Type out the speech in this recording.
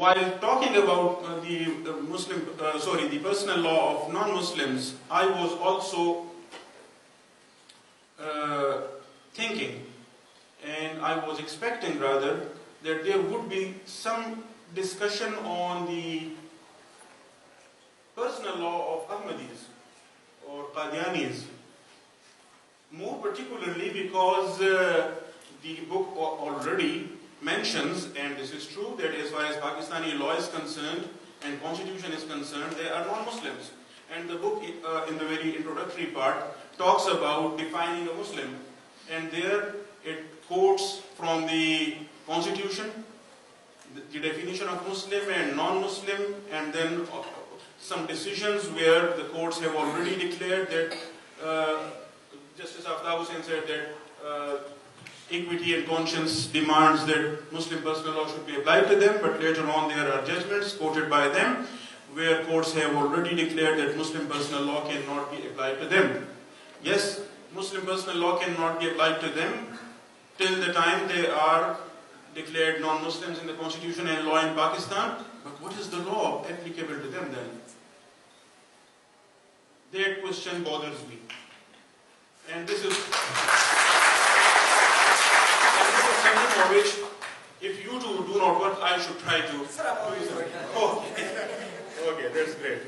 while talking about the personal law of non-Muslims, I was also thinking, and I was expecting rather, that there would be some discussion on the personal law of Ahmadis or Qadianis, more particularly because the book already mentions, and this is true, that as far as Pakistani law is concerned and constitution is concerned, they are non-Muslims. And the book, in the very introductory part, talks about defining a Muslim. And there it quotes from the constitution, the definition of Muslim and non-Muslim, and then some decisions where the courts have already declared that, Justice Hussain said that equity and conscience demands that Muslim personal law should be applied to them, but later on there are judgments quoted by them where courts have already declared that Muslim personal law cannot be applied to them. Yes, Muslim personal law cannot be applied to them till the time they are declared non-Muslims in the constitution and law in Pakistan. But what is the law applicable to them then? That question bothers me. And this is something for which, if you two do not work, I should try to do something. Okay, that's great.